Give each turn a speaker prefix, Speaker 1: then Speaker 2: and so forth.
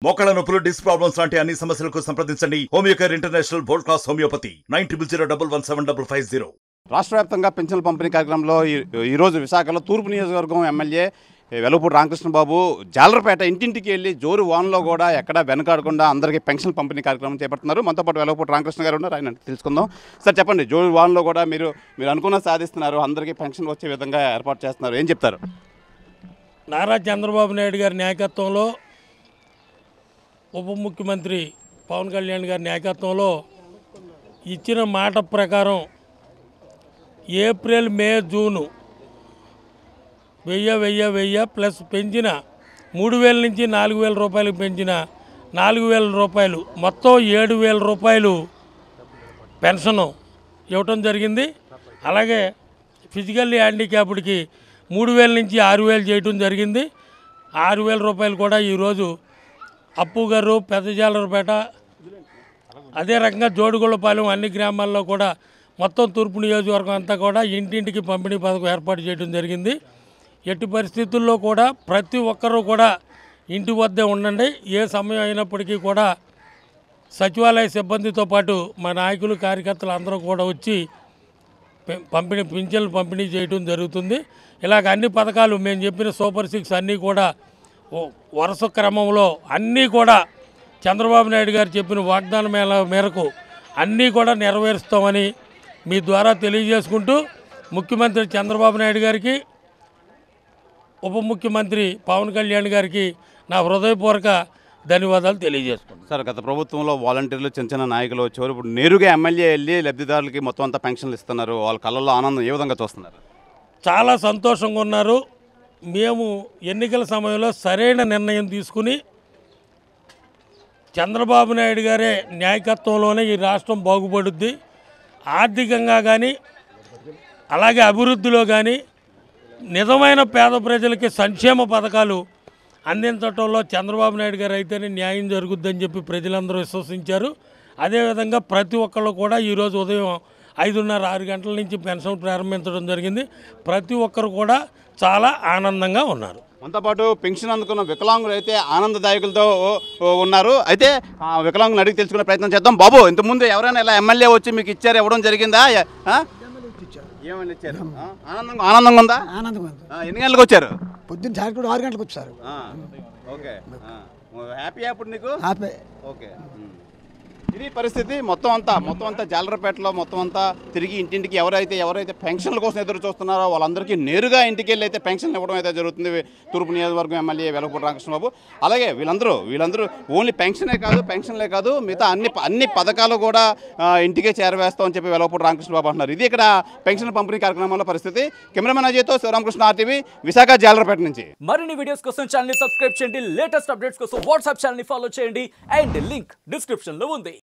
Speaker 1: మోకాళ్ళ నొప్పులు, disc problems లాంటి అన్ని సమస్యలకు సంప్రదించండి Homeocare international world class homeopathy 9001171550.
Speaker 2: రాష్ట్ర వ్యాప్తంగా పెన్షన్ల పంపిణీ కార్యక్రమంలో ఈరోజు విశాఖలో తూర్పు నియోజకవర్గం ఎమ్మెల్యే వెలగపూడి రామకృష్ణబాబు జాలరపేట ఇంటింటికి వెళ్ళి జోరు వాన్లో కూడా ఎక్కడా వెనకాడకుండా అందరికీ పెన్షన్ పంపిణీ కార్యక్రమం చేపడుతున్నారు. మనతో పాటు వెలగపూడి రామకృష్ణ గారు ఉన్నారు, ఆయన తెలుసుకుందాం. సార్ చెప్పండి, జోరు వాన్లో కూడా మీరు అనుకున్న సాధిస్తున్నారు, అందరికీ పెన్షన్ వచ్చే విధంగా ఏర్పాటు చేస్తున్నారు, ఏం చెప్తారు?
Speaker 3: నారా చంద్రబాబు నాయుడు గారి నాయకత్వంలో, ఉప ముఖ్యమంత్రి పవన్ కళ్యాణ్ గారి నాయకత్వంలో ఇచ్చిన మాట ప్రకారం ఏప్రిల్, మే, జూను 1000 ప్లస్ పెంచిన 3000 నుంచి 4000 రూపాయలకు పెంచిన 4000 రూపాయలు, మొత్తం 7000 రూపాయలు పెన్షన్ ఇవ్వటం జరిగింది. అలాగే ఫిజికల్లీ హ్యాండిక్యాప్డ్కి 3000 నుంచి 6000 చేయటం జరిగింది. 6000 రూపాయలు కూడా ఈరోజు అప్పు గారు, పెద్ద జాలరపేట, అదే రకంగా జోడుగొళ్ళపాలెం అన్ని గ్రామాల్లో కూడా మొత్తం తూర్పు నియోజకవర్గం అంతా కూడా ఇంటింటికి పంపిణీ పథకం ఏర్పాటు చేయడం జరిగింది. ఎట్టి పరిస్థితుల్లో కూడా ప్రతి ఒక్కరూ కూడా ఇంటి వద్దే ఉండండి. ఏ సమయం అయినప్పటికీ కూడా సచివాలయ సిబ్బందితో పాటు మా నాయకులు, కార్యకర్తలు అందరూ కూడా వచ్చి పింఛన్లు పంపిణీ చేయడం జరుగుతుంది. ఇలాగ అన్ని పథకాలు మేము చెప్పిన సూపర్ 6 అన్నీ కూడా వరుస క్రమంలో అన్నీ కూడా చంద్రబాబు నాయుడు గారు చెప్పిన వాగ్దానం మేరకు అన్నీ కూడా నెరవేరుస్తామని మీ ద్వారా తెలియజేసుకుంటూ ముఖ్యమంత్రి చంద్రబాబు నాయుడు గారికి, ఉప ముఖ్యమంత్రి పవన్ కళ్యాణ్ గారికి నా హృదయపూర్వక ధన్యవాదాలు తెలియజేసుకుంటాను.
Speaker 2: సార్, గత ప్రభుత్వంలో వాలంటీర్లు, చిన్న చిన్న నాయకులు వచ్చేవారు, ఇప్పుడు నేరుగా ఎమ్మెల్యే వెళ్ళి లబ్ధిదారులకి మొత్తం అంతా పెన్షన్లు ఇస్తున్నారు. వాళ్ళ కళ్ళల్లో ఆనందం ఏ విధంగా చూస్తున్నారు?
Speaker 3: చాలా సంతోషంగా ఉన్నారు. మేము ఎన్నికల సమయంలో సరైన నిర్ణయం తీసుకుని చంద్రబాబు నాయుడు గారే నాయకత్వంలోనే ఈ రాష్ట్రం బాగుపడుద్ది, ఆర్థికంగా కానీ అలాగే అభివృద్ధిలో కానీ నిజమైన పేద ప్రజలకి సంక్షేమ పథకాలు అందించడంలో చంద్రబాబు నాయుడు గారు అయితేనే న్యాయం జరుగుద్దని చెప్పి ప్రజలందరూ విశ్వసించారు. అదేవిధంగా ప్రతి ఒక్కళ్ళు కూడా ఈరోజు ఉదయం 5:30-6 గంటల నుంచి పెన్షన్ ప్రారంభించడం జరిగింది. ప్రతి ఒక్కరు కూడా చాలా ఆనందంగా ఉన్నారు.
Speaker 2: మనతో పాటు పెన్షన్ అందుకున్న వికలాంగులు అయితే ఆనందదాయకులతో ఉన్నారు. అయితే వికలాంగులు అడిగి తెలుసుకునే ప్రయత్నం చేద్దాం. బాబు, ఇంతకుముందు ఎవరైనా ఇలా ఎమ్మెల్యే వచ్చి మీకు ఇచ్చారు, ఇవ్వడం జరిగిందా? ఏమని ఇచ్చారు? ఆనందంగా ఉందా?
Speaker 4: ఆనందంగా ఉంది.
Speaker 2: ఎన్ని గంటలకు వచ్చారు?
Speaker 4: పొద్దున్న సాయంత్రం 6 గంటలకు వచ్చారు.
Speaker 2: ఓకే, హ్యాపీ అప్పుడు నీకు?
Speaker 4: హ్యాపీ.
Speaker 2: ఓకే, ఇది పరిస్థితి. మొత్తం అంతా జాలరపేటలో మొత్తం అంతా తిరిగి ఇంటింటికి ఎవరైతే పెన్షన్ల కోసం ఎదురు చూస్తున్నారో వాళ్ళందరికీ నేరుగా ఇంటికి వెళ్ళి అయితే పెన్షన్లు ఇవ్వడం అయితే జరుగుతుంది. తూర్పు నియోజకవర్గం ఎమ్మెల్యే వెలగపూడి రామకృష్ణబాబు. అలాగే వీళ్ళందరూ ఓన్లీ పెన్షన్లే కాదు మిగతా అన్ని పథకాలు కూడా ఇంటికే చేరవేస్తామని చెప్పి వెలగపూడి రామకృష్ణబాబు అంటున్నారు. ఇది ఇక్కడ పెన్షన్ పంపిణీ కార్యక్రమంలో పరిస్థితి. కెమెరామెన్ అజయ్తో శివరామకృష్ణ, RTV, విశాఖ, జాలరపేట నుంచి.
Speaker 5: మరిన్ని వీడియోస్ కోసం ఛానల్ సబ్స్క్రైబ్ చేయండి, లేటెస్ట్ అప్డేట్స్ కోసం వాట్సాప్ ఛానల్ ఫాలో చేయండి, అండ్ లింక్ డిస్క్రిప్షన్ లో ఉంది.